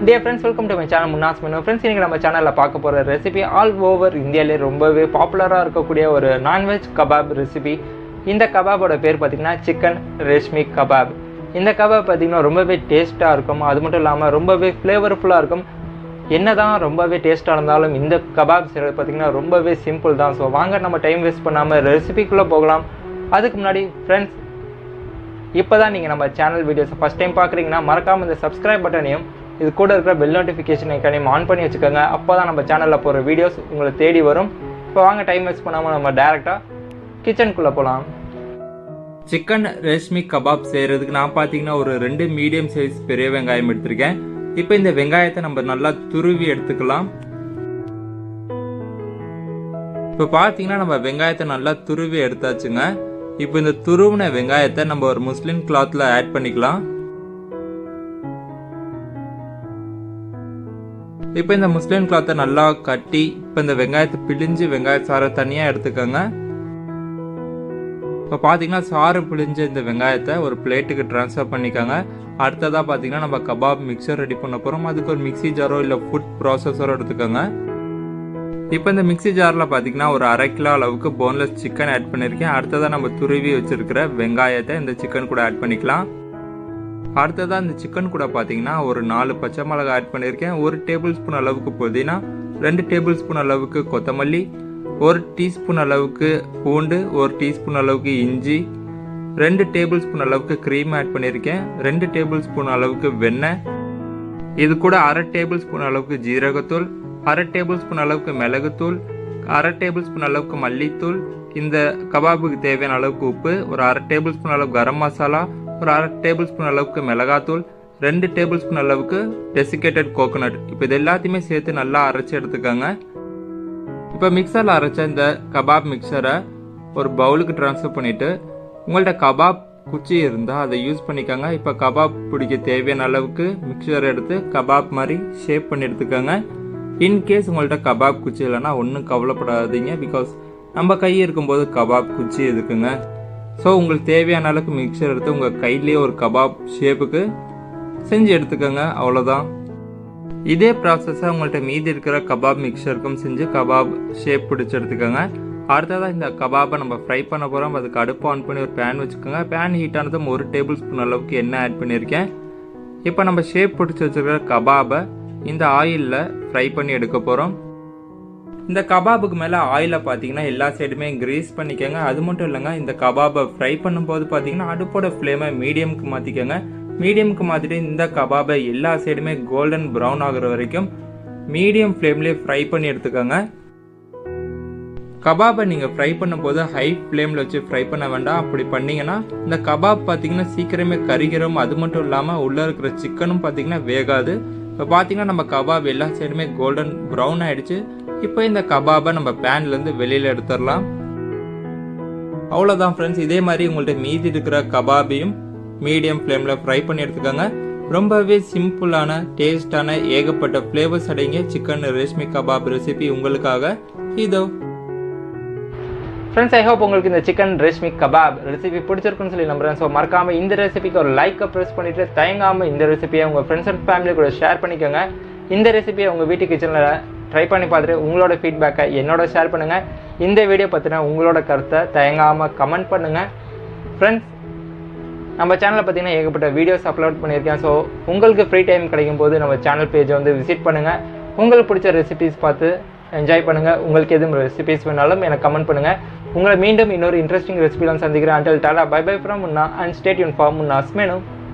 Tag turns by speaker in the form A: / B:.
A: Dear friends, welcome to my channel Munna's Menu. Friends, இன்னைக்கு நம்ம சேனல்ல பார்க்க போற ரெசிபி ஆல் ஓவர் இந்தியால ரொம்பவே பாப்புலரா இருக்கக்கூடிய ஒரு நான்வெஜ் கபாப் ரெசிபி. இந்த கபாபோட பேர் பாத்தீங்கன்னா சிக்கன் ரேஷ்மி கபாப். இந்த கபாப் பாத்தீங்கன்னா ரொம்பவே டேஸ்டா இருக்கும். அது மட்டும் இல்லாம ரொம்பவே ஃப்ளேவர்ஃபுல்லா இருக்கும். என்னதான் ரொம்பவே டேஸ்டா இருந்தாலும் இந்த கபாப் செய்யறது பாத்தீங்கன்னா ரொம்பவே சிம்பிள் தான். ஸோ வாங்க நம்ம டைம் வேஸ்ட் பண்ணாம ரெசிபிக்குள்ள போகலாம். அதுக்கு முன்னாடி ஃப்ரெண்ட்ஸ், இப்போதான் நீங்கள் நம்ம சேனல் வீடியோஸை ஃபஸ்ட் டைம் பார்க்குறீங்கன்னா மறக்காமல் இந்த சப்ஸ்கிரைப் பட்டனையும் இது கூட இருக்கிற பெல் நோட்டிஃபிகேஷன் ஐக்கானையும் ஆன் பண்ணி வச்சுக்கோங்க. அப்போ தான் நம்ம சேனலில் போகிற வீடியோஸ் உங்களை தேடி வரும். இப்போ வாங்க டைம் வேஸ்ட் பண்ணாமல் நம்ம டேரெக்டாக கிச்சனுக்குள்ளே போகலாம். சிக்கன் ரேஷ்மி கபாப் செய்கிறதுக்கு நான் பார்த்தீங்கன்னா ஒரு 2 மீடியம் சைஸ் பெரிய வெங்காயம் எடுத்திருக்கேன். இப்போ இந்த வெங்காயத்தை நம்ம நல்லா துருவி எடுத்துக்கலாம். இப்போ பார்த்தீங்கன்னா நம்ம வெங்காயத்தை நல்லா துருவி எடுத்தாச்சுங்க. இப்போ இந்த துருவின வெங்காயத்தை நம்ம ஒரு முஸ்லிம் கிளாத்ல ஆட் பண்ணிக்கலாம். இப்போ இந்த முஸ்லிம் கிளாத்தை நல்லா கட்டி இப்போ இந்த வெங்காயத்தை பிழிஞ்சு வெங்காய சாறை தனியாக எடுத்துக்கோங்க. இப்போ பார்த்தீங்கன்னா சாறு பிழிஞ்ச இந்த வெங்காயத்தை ஒரு பிளேட்டுக்கு ட்ரான்ஸ்ஃபர் பண்ணிக்கோங்க. அடுத்ததாக பார்த்தீங்கன்னா நம்ம கபாப் மிக்சர் ரெடி பண்ண போகிறோம். அதுக்கு ஒரு மிக்சி ஜாரோ இல்லை ஃபுட் ப்ராசஸரோ எடுத்துக்கோங்க. இப்போ இந்த மிக்சி ஜாரில் பார்த்தீங்கன்னா ஒரு 1/2 கிலோ அளவுக்கு போன்லெஸ் சிக்கன் ஆட் பண்ணியிருக்கேன். அடுத்ததாக நம்ம துருவி வச்சிருக்கிற வெங்காயத்தை இந்த சிக்கன் கூட ஆட் பண்ணிக்கலாம். அடுத்ததாக இந்த சிக்கன் கூட பார்த்தீங்கன்னா ஒரு 4 பச்சை மிளகாய் ஆட் பண்ணியிருக்கேன். 1 டேபிள் ஸ்பூன் அளவுக்கு புதினா, 2 டேபிள் ஸ்பூன் அளவுக்கு கொத்தமல்லி, 1 டீஸ்பூன் அளவுக்கு பூண்டு, 1 டீஸ்பூன் அளவுக்கு இஞ்சி, 2 டேபிள் ஸ்பூன் அளவுக்கு க்ரீம் ஆட் பண்ணியிருக்கேன். 2 டேபிள் ஸ்பூன் அளவுக்கு வெண்ணெய், இது கூட 1/2 டேபிள் ஸ்பூன் அளவுக்கு ஜீரகத்தூள், 1/2 டேபிள் ஸ்பூன் அளவுக்கு மிளகுத்தூள், 1/2 டேபிள் ஸ்பூன் அளவுக்கு மல்லித்தூள், இந்த கபாபுக்கு தேவையான அளவுக்கு உப்பு, ஒரு 1/2 டேபிள் ஸ்பூன் அளவுக்கு கரம் மசாலா, ஒரு 1/2 டேபிள் ஸ்பூன் அளவுக்கு மிளகாத்தூள், 2 டேபிள் ஸ்பூன் அளவுக்கு டெசிகேட்டட் கோகோனட். இப்போ இது எல்லாத்தையுமே சேர்த்து நல்லா அரைச்சி எடுத்துக்கோங்க. இப்போ மிக்சரில் அரைச்ச இந்த கபாப் மிக்சரை ஒரு பவுலுக்கு ட்ரான்ஸ்ஃபர் பண்ணிவிட்டு உங்கள்கிட்ட கபாப் குச்சி இருந்தால் அதை யூஸ் பண்ணிக்கோங்க. இப்போ கபாப் பிடிக்க தேவையான அளவுக்கு மிக்சர் எடுத்து கபாப் மாதிரி ஷேப் பண்ணி எடுத்துக்கோங்க. இன்கேஸ் உங்கள்கிட்ட கபாப் குச்சி இல்லைன்னா ஒன்றும் கவலைப்படாதீங்க. பிகாஸ் நம்ம கை இருக்கும்போது கபாப் குச்சி இருக்குங்க. ஸோ உங்களுக்கு தேவையான அளவுக்கு மிக்சர் எடுத்து உங்கள் கையிலேயே ஒரு கபாப் ஷேப்புக்கு செஞ்சு எடுத்துக்கோங்க. அவ்வளோதான். இதே ப்ராசஸை உங்கள்கிட்ட மீதி இருக்கிற கபாப் மிக்சருக்கும் செஞ்சு கபாப் ஷேப் பிடிச்சி எடுத்துக்கோங்க. அடுத்ததாக இந்த கபாபை நம்ம ஃப்ரை பண்ண போகிறோம். அதுக்கு அடுப்பு ஆன் பண்ணி ஒரு பேன் வச்சுக்கோங்க. பேன் ஹீட் ஆனதும் 1 டேபிள் ஸ்பூன் அளவுக்கு எண்ணெய் ஆட் பண்ணியிருக்கேன். இப்போ நம்ம ஷேப் பிடிச்சி வச்சுருக்கிற கபாபை இந்த ஆயிலில் ஃப்ரை பண்ணி எடுக்க போகிறோம். இந்த கபாபுக்கு மேலே ஆயிலை பார்த்தீங்கன்னா எல்லா சைடுமே கிரீஸ் பண்ணிக்கோங்க. அது மட்டும் இல்லைங்க, இந்த கபாபை ஃப்ரை பண்ணும்போது பார்த்தீங்கன்னா அடுப்போட ஃப்ளேமை மீடியமுக்கு மாற்றிக்கோங்க. மீடியமுக்கு மாற்றிட்டு இந்த கபாபை எல்லா சைடுமே கோல்டன் ப்ரௌன் ஆகுற வரைக்கும் மீடியம் ஃப்ளேம்லேயே ஃப்ரை பண்ணி எடுத்துக்கோங்க. கபாபை நீங்கள் ஃப்ரை பண்ணும்போது ஹை ஃப்ளேமில் வச்சு ஃப்ரை பண்ண வேண்டாம். அப்படி பண்ணிங்கன்னா இந்த கபாப் பார்த்தீங்கன்னா சீக்கிரமே கரிகிறோம். அது மட்டும் இல்லாமல் உள்ளே இருக்கிற சிக்கனும் பார்த்தீங்கன்னா வேகாது. இப்போ பார்த்தீங்கன்னா நம்ம கபாப் எல்லா சைடுமே கோல்டன் ப்ரௌன் ஆகிடுச்சு. இப்போ இந்த கபாபை நம்ம பேன்லேருந்து வெளியில் எடுத்துடலாம். அவ்வளோதான் ஃப்ரெண்ட்ஸ். இதே மாதிரி உங்கள்கிட்ட மீதி இருக்கிற கபாபையும் மீடியம் ஃப்ளேமில் ஃப்ரை பண்ணி எடுத்துக்கோங்க. ரொம்பவே சிம்பிளான டேஸ்டான ஏகப்பட்ட ஃப்ளேவர்ஸ் அடங்கிய சிக்கன் ரேஷ்மி கபாப் ரெசிபி உங்களுக்காக இதோ. ஃப்ரெண்ட்ஸ், ஐ ஹோப் உங்களுக்கு இந்த சிக்கன் ரேஷ்மி கபாப் ரெசிபி பிடிச்சிருக்குன்னு சொல்லி நம்புறேன். ஸோ மறக்காமல் இந்த ரெசிபிக்கு ஒரு லைக்கை ப்ரெஸ் பண்ணிவிட்டு தயங்காமல் இந்த ரெசிபியை உங்கள் ஃப்ரெண்ட்ஸ் அண்ட் ஃபேமிலி கூட ஷேர் பண்ணிக்கோங்க. இந்த ரெசிபியை உங்கள் வீட்டு கிச்சனில் ட்ரை பண்ணி பார்த்துட்டு உங்களோட ஃபீட்பேக்கை என்னோட ஷேர் பண்ணுங்கள். இந்த வீடியோ பற்றின உங்களோட கருத்தை தயங்காமல் கமெண்ட் பண்ணுங்கள். ஃப்ரெண்ட்ஸ், நம்ம சேனலில் பார்த்தீங்கன்னா ஏகப்பட்ட வீடியோஸ் அப்லோட் பண்ணியிருக்கேன். ஸோ உங்களுக்கு ஃப்ரீ டைம் கிடைக்கும் போது நம்ம சேனல் பேஜை வந்து விசிட் பண்ணுங்கள். உங்களுக்கு பிடிச்ச ரெசிபிஸ் பார்த்து என்ஜாய் பண்ணுங்கள். உங்களுக்கு எதுவும் ரெசிபிஸ் வேணாலும் எனக்கு கமெண்ட் பண்ணுங்கள். உங்களை மீண்டும் இன்னொரு இன்ட்ரெஸ்டிங் ரெசிபிலாம் சந்திக்கிறேன். Until tata, bye bye from Munna and stay tuned for Munna's menu.